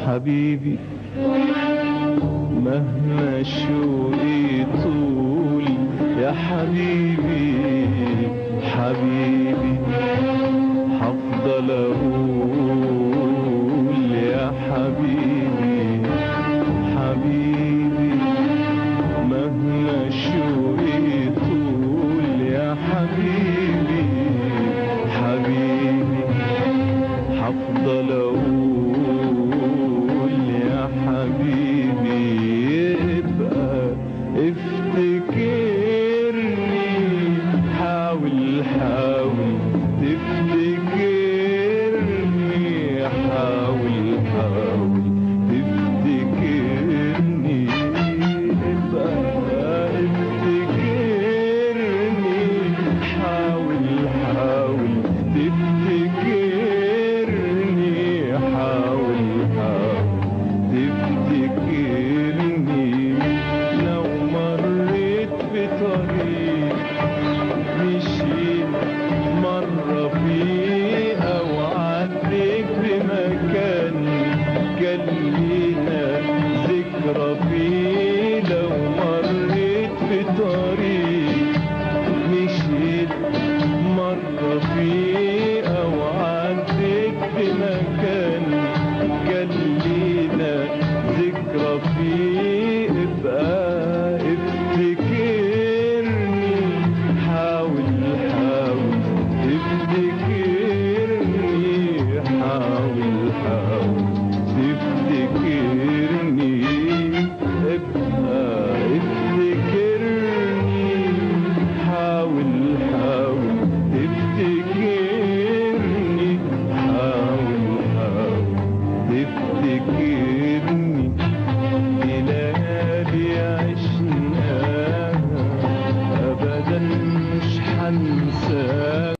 حبيبي مهما شوقي طول يا حبيبي حبيبي هفضل اقول يا حبيبي حبيبي مهما شوقي طول يا حبيبي حبيبي هفضل اقول يا حبيبي ابقى افتكرني حاول حاول تفتكرني حاول حاول تفتكرني ابقى افتكرني حاول حاول تفتكرني حاول حاول تفتكرني لو مريت بطريق مشيت مرة فيه أو عديت بمكان كان لينا ذكرى فيه لو مريت بطريق مشيت مرة فيه أو عديت بمكان كان لينا ذكرى فيه ابقى افتكرني حاول حاول تفتكرني حاول حاول تفتكرني ابقى افتكرني حاول حاول تفتكرني حاول حاول تفتكرني ليالي عشناها أبدا مش هنساها